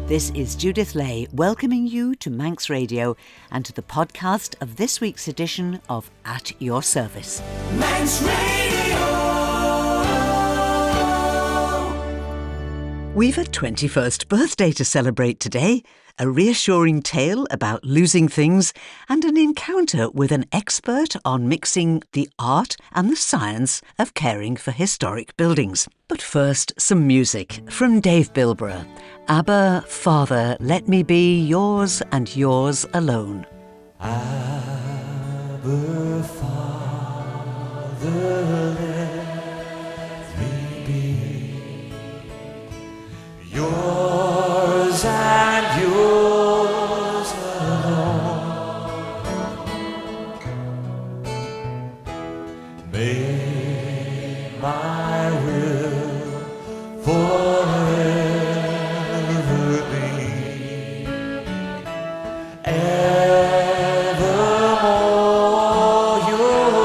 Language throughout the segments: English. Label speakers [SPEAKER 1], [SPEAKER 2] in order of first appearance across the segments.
[SPEAKER 1] This is Judith Lay welcoming you to Manx Radio and to the podcast of this week's edition of At Your Service. Manx Radio! We've a 21st birthday to celebrate today, a reassuring tale about losing things, and an encounter with an expert on mixing the art and the science of caring for historic buildings. But first, some music from Dave Bilborough. Abba, Father, let me be yours and yours alone.
[SPEAKER 2] Abba, Father, let me be yours and yours alone. May my will forever be evermore yours.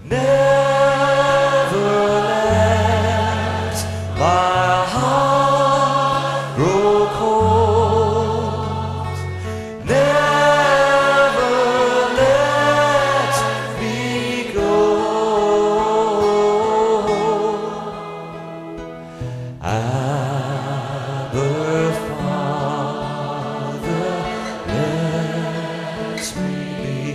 [SPEAKER 2] Never let my heart grow cold. Never let me go. Abba, Father, let me be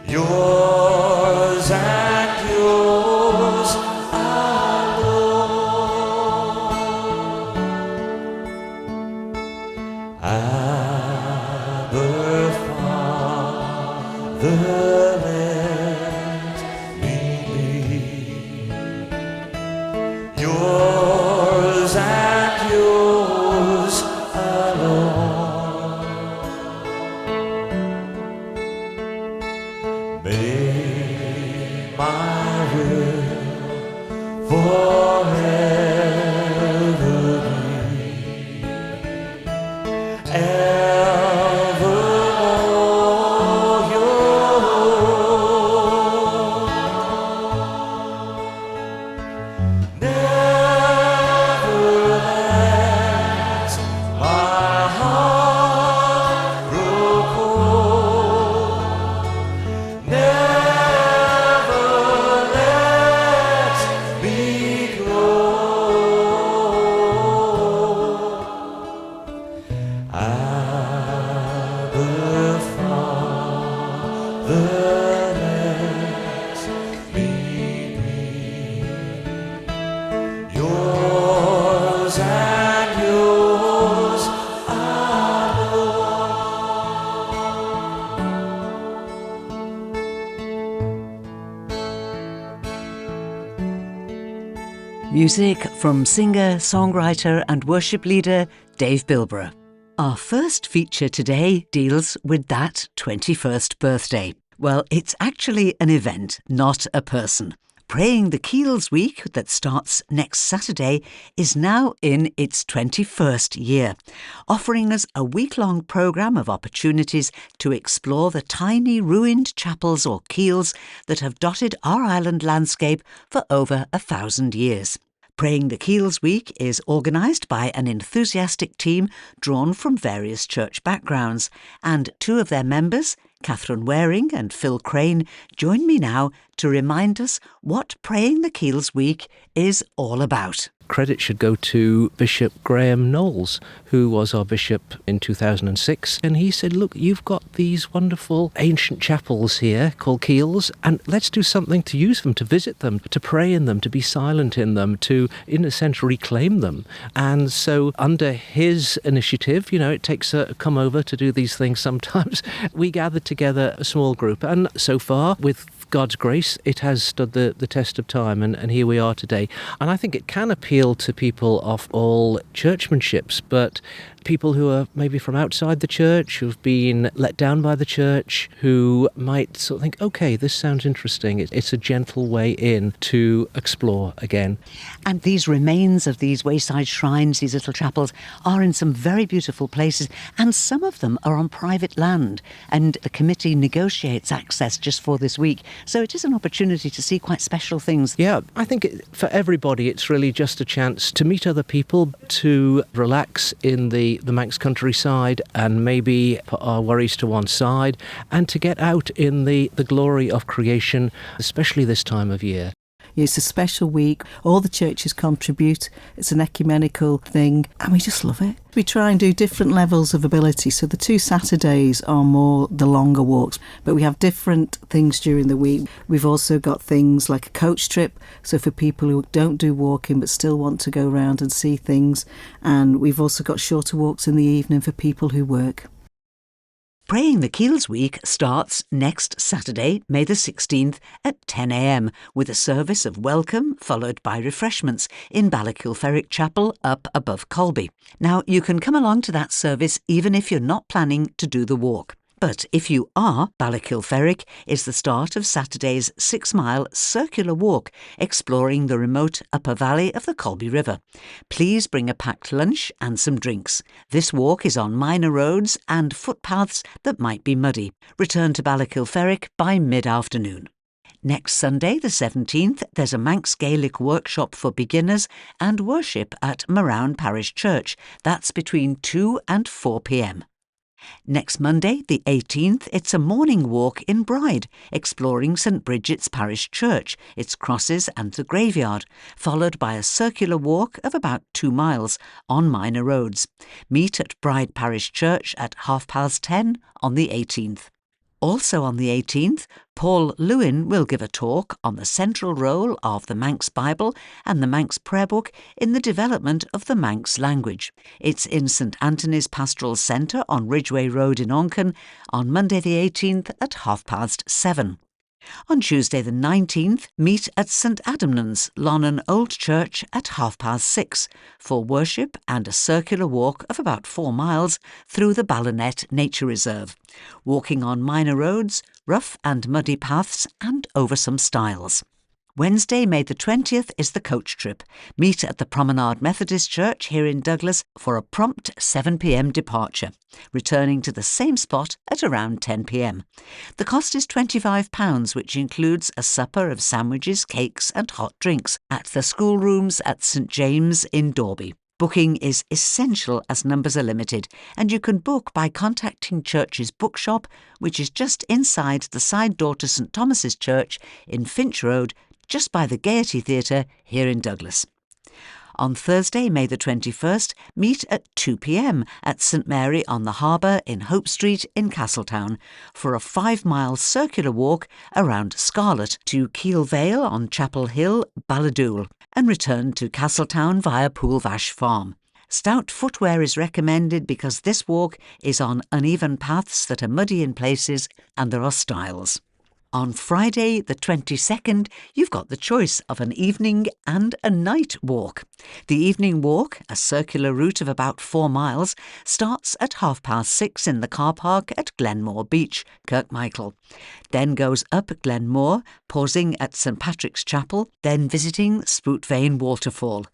[SPEAKER 2] yours and yours alone. Abba, Father, let me be yours and yours alone. May my will forever be evermore yours. Never let my heart grow cold. Never let me go. Abba, Father, let me be yours and yours alone.
[SPEAKER 1] Music from singer, songwriter and worship leader Dave Bilborough. Our first feature today deals with that 21st birthday. Well, it's actually an event, not a person. Praying the Keeills week that starts next Saturday is now in its 21st year, offering us a week-long programme of opportunities to explore the tiny ruined chapels or keels that have dotted our island landscape for over 1,000 years. Praying the Keeills Week is organised by an enthusiastic team drawn from various church backgrounds, and two of their members, Catherine Wareing and Phil Craine, join me now to remind us what Praying the Keeills Week is all about.
[SPEAKER 3] Credit should go to Bishop Graham Knowles, who was our bishop in 2006. And he said, look, you've got these wonderful ancient chapels here called Keeills, and let's do something to use them, to visit them, to pray in them, to be silent in them, to, in a sense, reclaim them. And so under his initiative, you know, it takes a come over to do these things sometimes. We gathered together a small group, and so far, with God's grace, it has stood the test of time, and here we are today. And I think it can appeal to people of all churchmanships, but people who are maybe from outside the church, who've been let down by the church, who might sort of think, okay, this sounds interesting. It's a gentle way in to explore again.
[SPEAKER 1] And these remains of these wayside shrines, these little chapels, are in some very beautiful places, and some of them are on private land. And the committee negotiates access just for this week So it is an opportunity to see quite special things.
[SPEAKER 3] Yeah, I think for everybody it's really just a chance to meet other people, to relax in the Manx countryside and maybe put our worries to one side, and to get out in the glory of creation, especially this time of year.
[SPEAKER 4] It's a special week. All the churches contribute. It's an ecumenical thing, and we just love it. We try and do different levels of ability. So the 2 Saturdays are more the longer walks, but we have different things during the week. We've also got things like a coach trip, so for people who don't do walking but still want to go around and see things. And we've also got shorter walks in the evening for people who work.
[SPEAKER 1] Praying the Keeills Week starts next Saturday, May the 16th at 10 a.m. with a service of welcome followed by refreshments in Ballakilferrick Chapel up above Colby. Now, you can come along to that service even if you're not planning to do the walk. But if you are, Ballakilferrick is the start of Saturday's 6-mile circular walk exploring the remote upper valley of the Colby River. Please bring a packed lunch and some drinks. This walk is on minor roads and footpaths that might be muddy. Return to Ballakilferrick by mid-afternoon. Next Sunday, the 17th, there's a Manx Gaelic workshop for beginners and worship at Marown Parish Church. That's between 2 and 4 p.m. Next Monday, the 18th, it's a morning walk in Bride, exploring St Bridget's Parish Church, its crosses and the graveyard, followed by a circular walk of about 2 miles on minor roads. Meet at Bride Parish Church at 10:30 on the 18th. Also on the 18th, Paul Lewin will give a talk on the central role of the Manx Bible and the Manx Prayer Book in the development of the Manx language. It's in St Anthony's Pastoral Centre on Ridgeway Road in Onken on Monday the 18th at 7:30. On Tuesday the 19th, meet at St Adamnan's, Lonnon Old Church at 6:30 for worship and a circular walk of about 4 miles through the Ballonet Nature Reserve, walking on minor roads, rough and muddy paths and over some stiles. Wednesday, May the 20th, is the coach trip. Meet at the Promenade Methodist Church here in Douglas for a prompt 7 p.m. departure, returning to the same spot at around 10 p.m. The cost is £25, which includes a supper of sandwiches, cakes and hot drinks at the schoolrooms at St James in Dorby. Booking is essential as numbers are limited, and you can book by contacting Church's bookshop, which is just inside the side door to St Thomas's Church in Finch Road, just by the Gaiety Theatre here in Douglas. On Thursday, May the 21st, meet at 2 p.m. at St Mary on the Harbour in Hope Street in Castletown for a 5-mile circular walk around Scarlet to Keeills Vale on Chapel Hill, Balladool, and return to Castletown via Poolvash Farm. Stout footwear is recommended because this walk is on uneven paths that are muddy in places and there are stiles. On Friday, the 22nd, you've got the choice of an evening and a night walk. The evening walk, a circular route of about 4 miles, starts at 6:30 in the car park at Glenmore Beach, Kirkmichael. Then goes up Glenmore, pausing at St Patrick's Chapel, then visiting Spoot Vane Waterfall.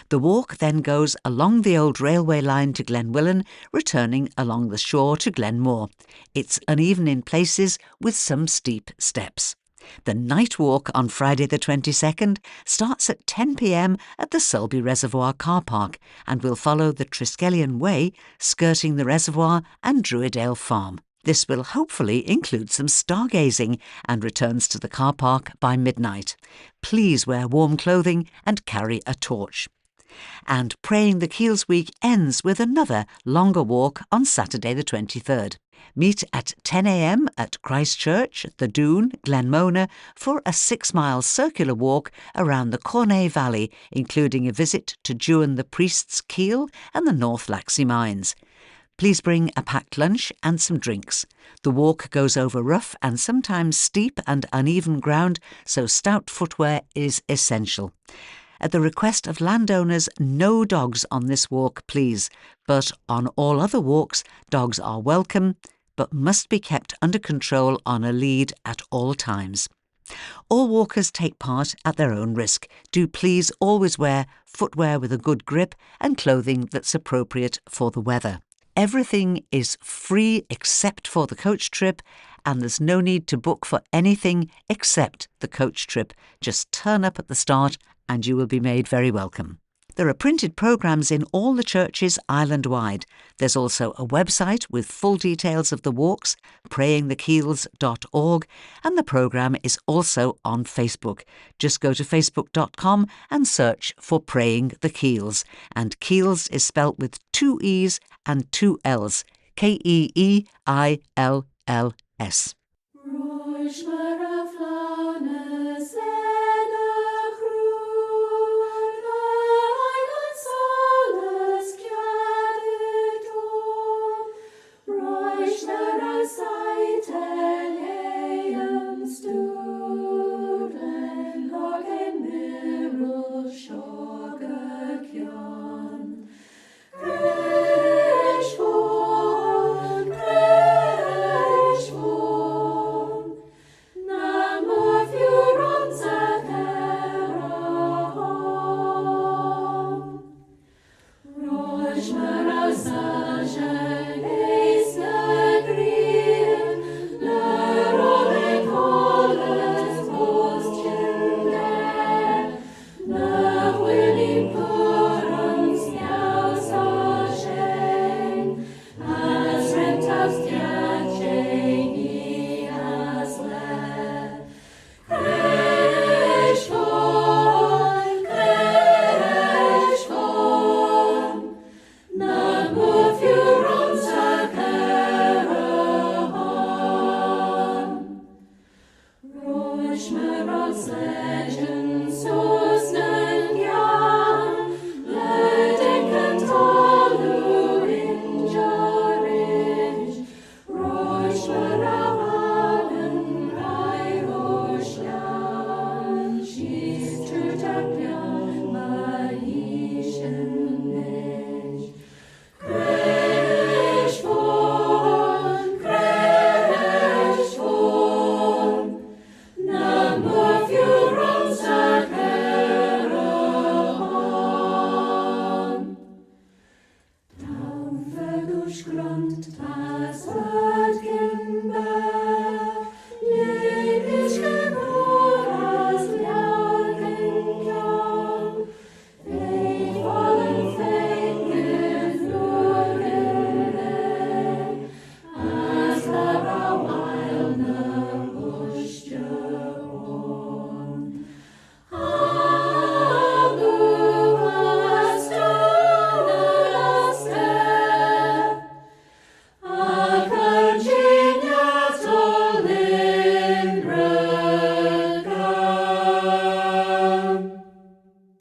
[SPEAKER 1] The walk then goes along the old railway line to Glenwillan, returning along the shore to Glenmore. It's uneven in places with some steep steps. The night walk on Friday the 22nd starts at 10 p.m. at the Sulby Reservoir car park and will follow the Triskelion Way, skirting the reservoir and Druidale Farm. This will hopefully include some stargazing and returns to the car park by midnight. Please wear warm clothing and carry a torch. And Praying the Keeills Week ends with another longer walk on Saturday the 23rd. Meet at 10 a.m. at Christchurch, the Doon, Glenmona for a 6-mile circular walk around the Cornay Valley, including a visit to Dewan the Priest's Keel and the North Laxey Mines. Please bring a packed lunch and some drinks. The walk goes over rough and sometimes steep and uneven ground, so stout footwear is essential. At the request of landowners, no dogs on this walk, please. But on all other walks, dogs are welcome, but must be kept under control on a lead at all times. All walkers take part at their own risk. Do please always wear footwear with a good grip and clothing that's appropriate for the weather. Everything is free except for the coach trip and there's no need to book for anything except the coach trip. Just turn up at the start and you will be made very welcome. There are printed programmes in all the churches island-wide. There's also a website with full details of the walks, prayingthekeeills.org, and the programme is also on Facebook. Just go to facebook.com and search for Praying the Keeills. And Keeills is spelt with 2 E's and 2 L's. Keeills.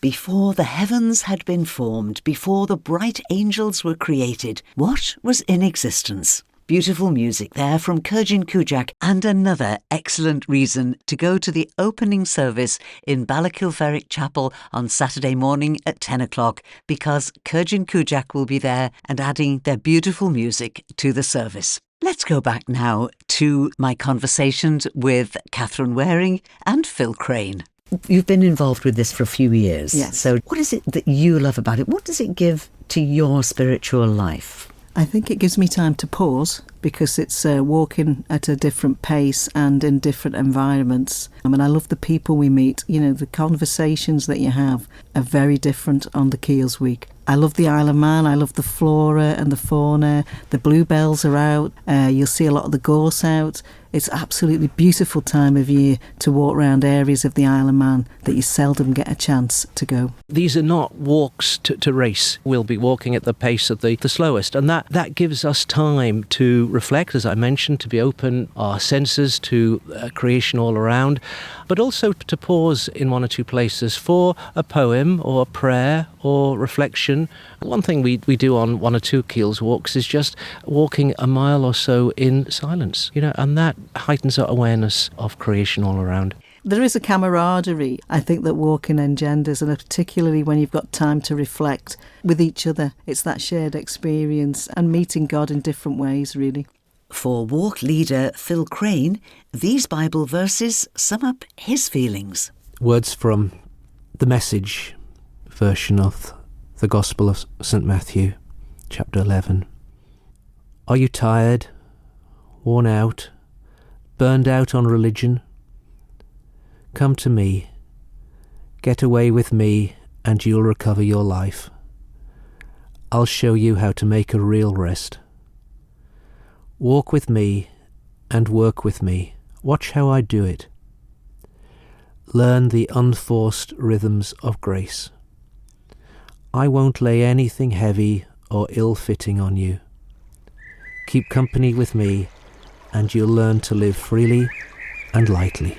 [SPEAKER 1] Before the heavens had been formed, before the bright angels were created, what was in existence? Beautiful music there from Craine, and another excellent reason to go to the opening service in Ballakilferrick Chapel on Saturday morning at 10 o'clock, because Craine will be there and adding their beautiful music to the service. Let's go back now to my conversations with Catherine Wareing and Phil Craine. You've been involved with this for a few years.
[SPEAKER 4] Yes.
[SPEAKER 1] So what is it that you love about it? What does it give to your spiritual life?
[SPEAKER 4] I think it gives me time to pause because it's walking at a different pace and in different environments. I mean, I love the people we meet. You know, the conversations that you have are very different on the Keeills week. I love the Isle of Man. I love the flora and the fauna. The bluebells are out. You'll see a lot of the gorse out. It's absolutely beautiful time of year to walk around areas of the Isle of Man that you seldom get a chance to go.
[SPEAKER 3] These are not walks to race. We'll be walking at the pace of the slowest, and that gives us time to reflect, as I mentioned, to be open our senses to creation all around, but also to pause in one or two places for a poem or a prayer or reflection. One thing we do on one or two Keeills walks is just walking a mile or so in silence, and that heightens our awareness of creation all around.
[SPEAKER 4] There is a camaraderie, I think, that walking engenders, and particularly when you've got time to reflect with each other. It's that shared experience and meeting God in different ways, really.
[SPEAKER 1] For walk leader Phil Craine, these Bible verses sum up his feelings.
[SPEAKER 3] Words from the Message version of the Gospel of St. Matthew, chapter 11. Are you tired, worn out, burned out on religion, come to me, get away with me, and you'll recover your life. I'll show you how to make a real rest. Walk with me and work with me. Watch how I do it. Learn the unforced rhythms of grace. I won't lay anything heavy or ill-fitting on you. Keep company with me, and you'll learn to live freely and lightly.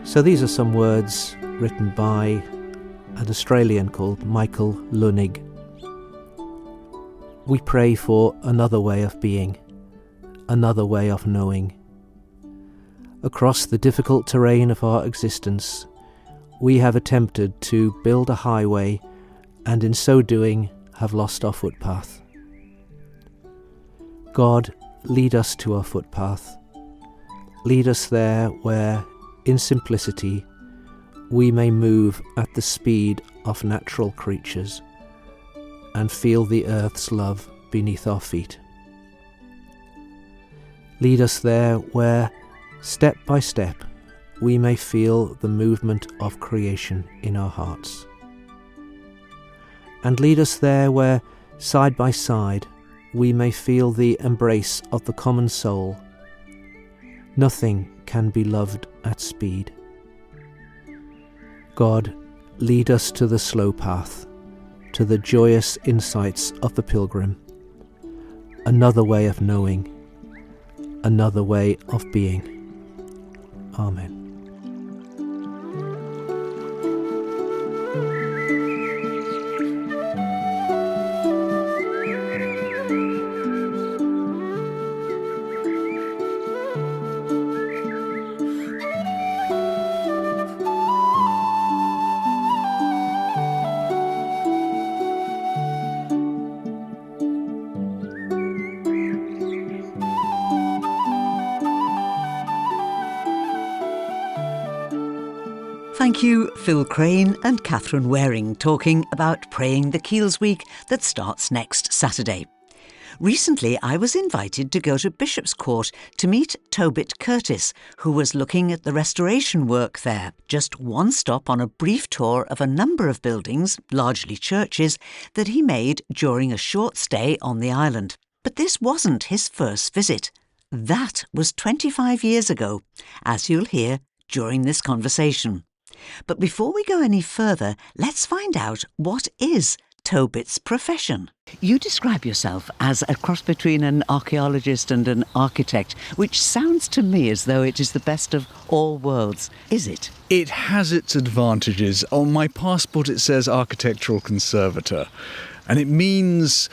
[SPEAKER 3] So these are some words written by an Australian called Michael Lunig. We pray for another way of being, another way of knowing. Across the difficult terrain of our existence, we have attempted to build a highway, and in so doing have lost our footpath. God, lead us to our footpath. Lead us there where, in simplicity, we may move at the speed of natural creatures and feel the earth's love beneath our feet. Lead us there where, step by step, we may feel the movement of creation in our hearts. And lead us there where, side by side, we may feel the embrace of the common soul. Nothing can be loved at speed. God, lead us to the slow path, to the joyous insights of the pilgrim, another way of knowing, another way of being. Amen.
[SPEAKER 1] Thank you, Phil Craine and Catherine Wareing, talking about Praying the Keeills Week that starts next Saturday. Recently, I was invited to go to Bishop's Court to meet Tobit Curteis, who was looking at the restoration work there. Just one stop on a brief tour of a number of buildings, largely churches, that he made during a short stay on the island. But this wasn't his first visit. That was 25 years ago, as you'll hear during this conversation. But before we go any further, let's find out what is Tobit's profession. You describe yourself as a cross between an archaeologist and an architect, which sounds to me as though it is the best of all worlds. Is it?
[SPEAKER 5] It has its advantages. On my passport it says architectural conservator, and it means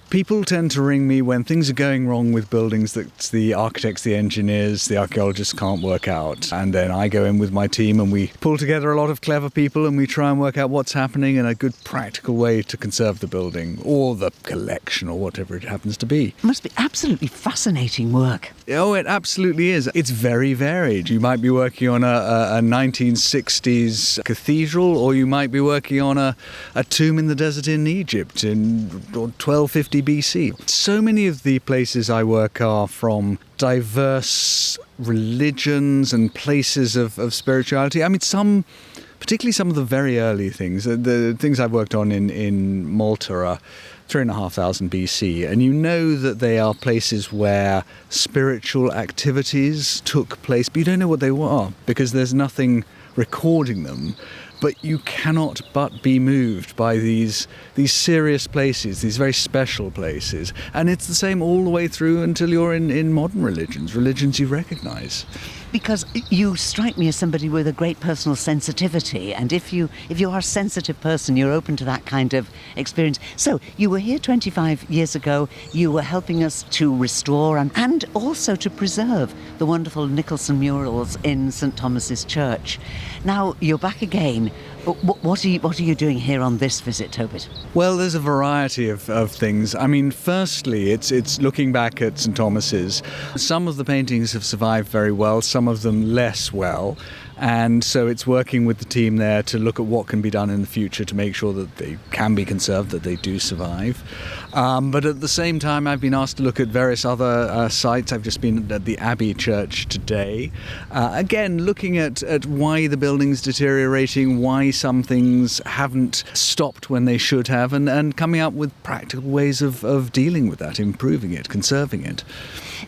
[SPEAKER 5] people tend to ring me when things are going wrong with buildings that the architects, the engineers, the archaeologists can't work out. And then I go in with my team and we pull together a lot of clever people and we try and work out what's happening and a good practical way to conserve the building or the collection or whatever it happens to be.
[SPEAKER 1] It must be absolutely fascinating work.
[SPEAKER 5] Oh, it absolutely is. It's very varied. You might be working on a 1960s cathedral, or you might be working on a tomb in the desert in Egypt in 1250 BC. So many of the places I work are from diverse religions and places of spirituality. I mean, particularly some of the very early things. The things I've worked on in Malta are 3,500 BC, and you know that they are places where spiritual activities took place, but you don't know what they were because there's nothing recording them. But you cannot but be moved by these serious places, these very special places. And it's the same all the way through until you're in modern religions you recognise.
[SPEAKER 1] Because you strike me as somebody with a great personal sensitivity, and if you are a sensitive person, you're open to that kind of experience. So you were here 25 years ago. You were helping us to restore and also to preserve the wonderful Nicholson murals in St Thomas's Church. Now, you're back again. What are you doing here on this visit, Tobit?
[SPEAKER 5] Well, there's a variety of things. I mean, firstly, it's looking back at St Thomas's. Some of the paintings have survived very well, some of them less well. And so it's working with the team there to look at what can be done in the future to make sure that they can be conserved, that they do survive. But at the same time, I've been asked to look at various other sites. I've just been at the Abbey Church today. Again, looking at why the building's deteriorating, why some things haven't stopped when they should have, and coming up with practical ways of dealing with that, improving it, conserving it.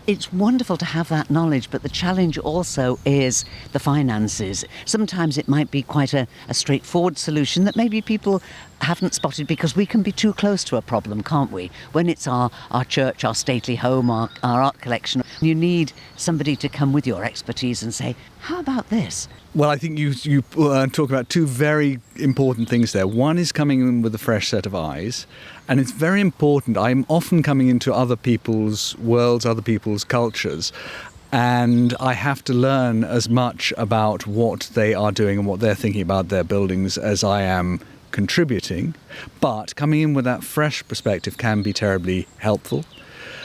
[SPEAKER 1] It's wonderful to have that knowledge, but the challenge also is the finances. Sometimes it might be quite a straightforward solution that maybe people haven't spotted, because we can be too close to a problem, can't we? When it's our church, our stately home, our art collection, you need somebody to come with your expertise and say, how about this?
[SPEAKER 5] Well, I think you talk about two very important things there. One is coming in with a fresh set of eyes, and it's very important. I'm often coming into other people's worlds, other people's cultures, and I have to learn as much about what they are doing and what they're thinking about their buildings as I am contributing. But coming in with that fresh perspective can be terribly helpful.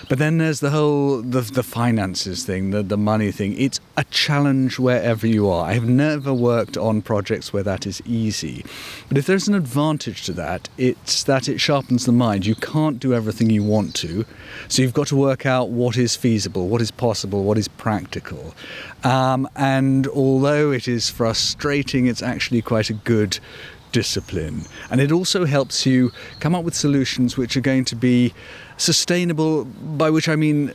[SPEAKER 5] But then there's the whole, the finances thing, the money thing. It's a challenge wherever you are. I have never worked on projects where that is easy. But if there's an advantage to that, it's that it sharpens the mind. You can't do everything you want to. So you've got to work out what is feasible, what is possible, what is practical. And although it is frustrating, it's actually quite a good discipline. And it also helps you come up with solutions which are going to be sustainable, by which I mean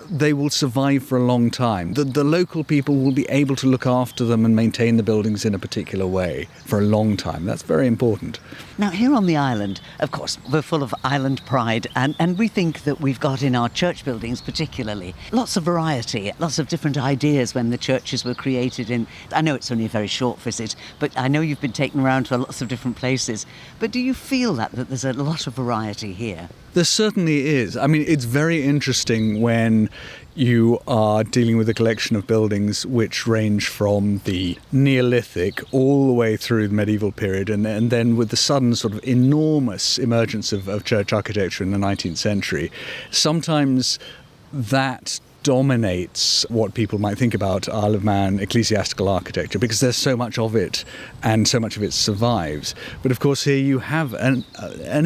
[SPEAKER 5] they will survive for a long time. The local people will be able to look after them and maintain the buildings in a particular way for a long time. That's very important.
[SPEAKER 1] Now, here on the island, of course, we're full of island pride, and we think that we've got in our church buildings particularly lots of variety, lots of different ideas when the churches were created. I know it's only a very short visit, but I know you've been taken around to lots of different places. But do you feel that there's a lot of variety here?
[SPEAKER 5] There certainly is. I mean, it's very interesting when you are dealing with a collection of buildings which range from the Neolithic all the way through the medieval period, and then with the sudden sort of enormous emergence of church architecture in the 19th century. Sometimes that dominates what people might think about Isle of Man ecclesiastical architecture, because there's so much of it and so much of it survives. But of course here you have an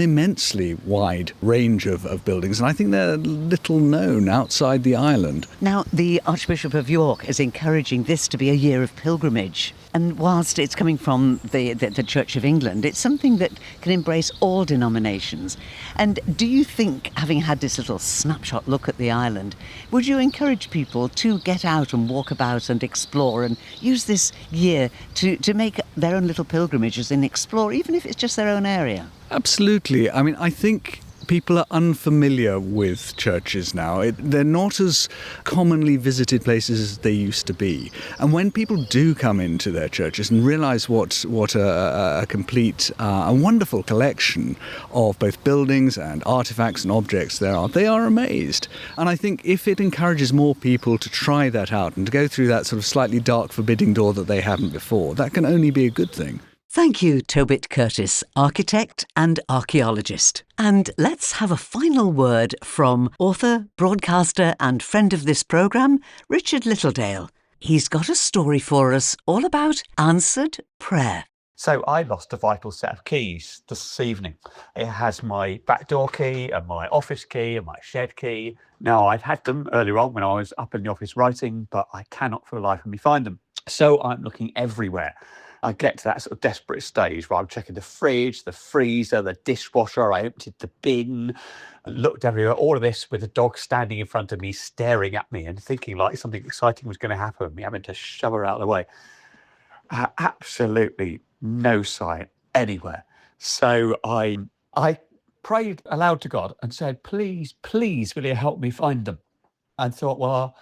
[SPEAKER 5] immensely wide range of buildings, and I think they're little known outside the island.
[SPEAKER 1] Now, the Archbishop of York is encouraging this to be a year of pilgrimage. And whilst it's coming from the Church of England, it's something that can embrace all denominations. And do you think, having had this little snapshot look at the island, would you encourage people to get out and walk about and explore and use this year to make their own little pilgrimages and explore, even if it's just their own area?
[SPEAKER 5] Absolutely. I mean, I think people are unfamiliar with churches now. They're not as commonly visited places as they used to be. And when people do come into their churches and realise what a complete and wonderful collection of both buildings and artefacts and objects there are, they are amazed. And I think if it encourages more people to try that out and to go through that sort of slightly dark, forbidding door that they haven't before, that can only be a good thing.
[SPEAKER 1] Thank you, Tobit Curteis, architect and archaeologist. And let's have a final word from author, broadcaster and friend of this programme, Richard Littledale. He's got a story for us all about answered prayer.
[SPEAKER 6] So I lost a vital set of keys this evening. It has my back door key and my office key and my shed key. Now, I'd had them earlier on when I was up in the office writing, but I cannot for the life of me find them. So I'm looking everywhere. I get to that sort of desperate stage where I'm checking the fridge, the freezer, the dishwasher. I emptied the bin, looked everywhere, all of this with a dog standing in front of me, staring at me and thinking like something exciting was going to happen, me having to shove her out of the way. Absolutely no sign anywhere. So I prayed aloud to God and said, please, please, will you help me find them? And thought, well,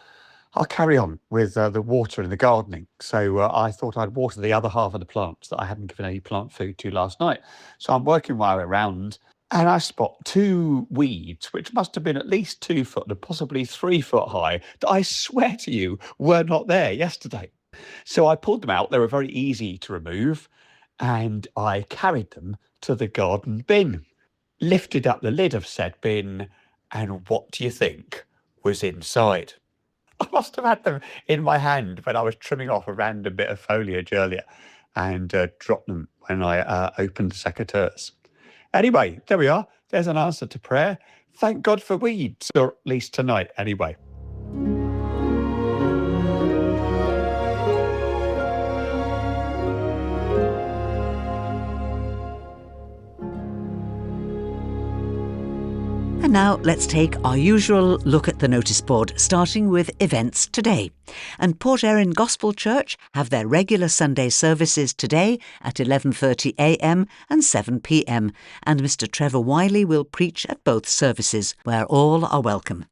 [SPEAKER 6] I'll carry on with the water and the gardening. So I thought I'd water the other half of the plants that I hadn't given any plant food to last night. So I'm working my way around and I spot two weeds, which must have been at least 2 foot and possibly 3 foot high, that I swear to you were not there yesterday. So I pulled them out. They were very easy to remove, and I carried them to the garden bin, lifted up the lid of said bin, and what do you think was inside? I must have had them in my hand when I was trimming off a random bit of foliage earlier and dropped them when I opened the secateurs. Anyway, there we are. There's an answer to prayer. Thank God for weeds, or at least tonight anyway.
[SPEAKER 1] And now let's take our usual look at the notice board, starting with events today. And Port Erin Gospel Church have their regular Sunday services today at 11:30am and 7pm, and Mr Trevor Wiley will preach at both services, where all are welcome.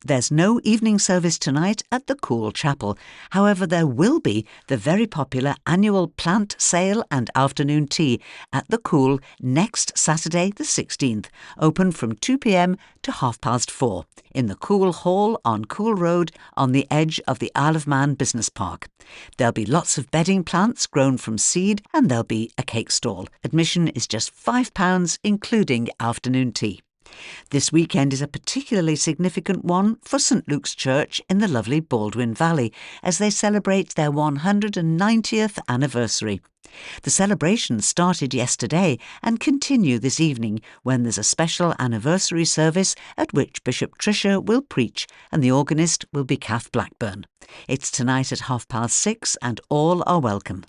[SPEAKER 1] There's no evening service tonight at the Cool Chapel. However, there will be the very popular annual plant sale and afternoon tea at the Cool next Saturday the 16th, open from 2pm to 4:30 in the Cool Hall on Cool Road on the edge of the Isle of Man Business Park. There'll be lots of bedding plants grown from seed, and there'll be a cake stall. Admission is just £5, including afternoon tea. This weekend is a particularly significant one for St Luke's Church in the lovely Baldwin Valley, as they celebrate their 190th anniversary. The celebrations started yesterday and continue this evening, when there's a special anniversary service at which Bishop Tricia will preach and the organist will be Kath Blackburn. It's tonight at 6:30 and all are welcome.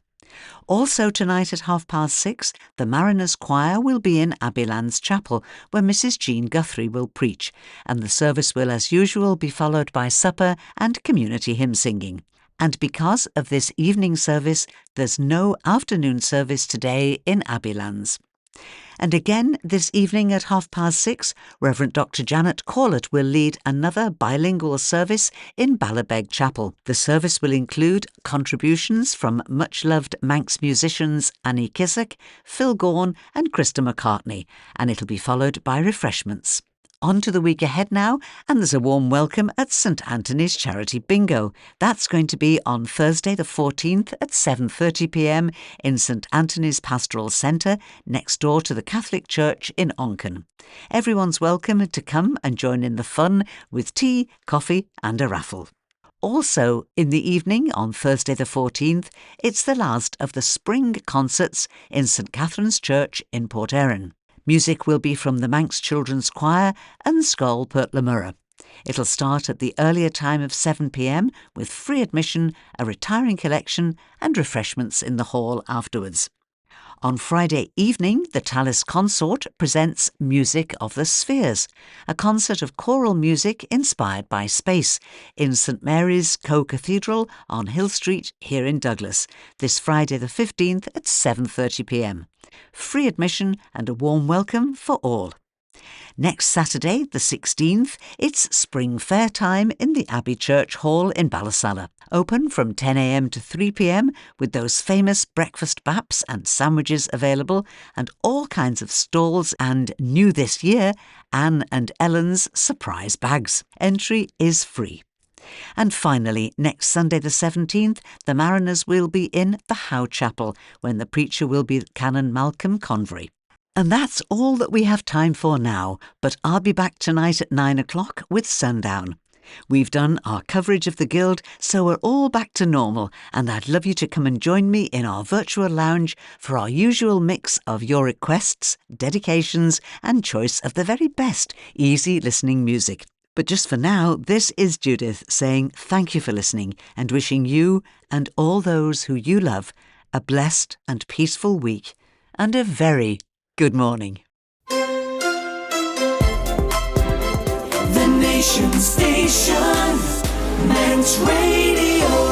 [SPEAKER 1] Also tonight at 6:30, the Mariners Choir will be in Abbeylands Chapel, where Mrs Jean Guthrie will preach, and the service will as usual be followed by supper and community hymn singing. And because of this evening service, there's no afternoon service today in Abbeylands. And again this evening at 6:30, Reverend Dr Janet Corlett will lead another bilingual service in Ballabeg Chapel. The service will include contributions from much-loved Manx musicians Annie Kissack, Phil Gaughan and Krista McCartney, and it'll be followed by refreshments. On to the week ahead now, and there's a warm welcome at St Anthony's Charity Bingo. That's going to be on Thursday the 14th at 7:30pm in St Anthony's Pastoral Centre, next door to the Catholic Church in Onken. Everyone's welcome to come and join in the fun with tea, coffee and a raffle. Also in the evening on Thursday the 14th, it's the last of the spring concerts in St Catherine's Church in Port Erin. Music will be from the Manx Children's Choir and Skol Pertlamura. It'll start at the earlier time of 7pm with free admission, a retiring collection and refreshments in the hall afterwards. On Friday evening, the Tallis Consort presents Music of the Spheres, a concert of choral music inspired by space in St Mary's Co-Cathedral on Hill Street here in Douglas, this Friday the 15th at 7:30pm. Free admission and a warm welcome for all. Next Saturday, the 16th, it's Spring Fair time in the Abbey Church Hall in Ballasalla. Open from 10am to 3pm with those famous breakfast baps and sandwiches available, and all kinds of stalls, and new this year, Anne and Ellen's surprise bags. Entry is free. And finally, next Sunday the 17th, the Mariners will be in the Howe Chapel, when the preacher will be Canon Malcolm Convery. And that's all that we have time for now, but I'll be back tonight at 9 o'clock with Sundown. We've done our coverage of the Guild, so we're all back to normal, and I'd love you to come and join me in our virtual lounge for our usual mix of your requests, dedications and choice of the very best easy listening music. But just for now, this is Judith saying thank you for listening and wishing you and all those who you love a blessed and peaceful week and a very good morning.
[SPEAKER 2] The Nation Station, Manx Radio.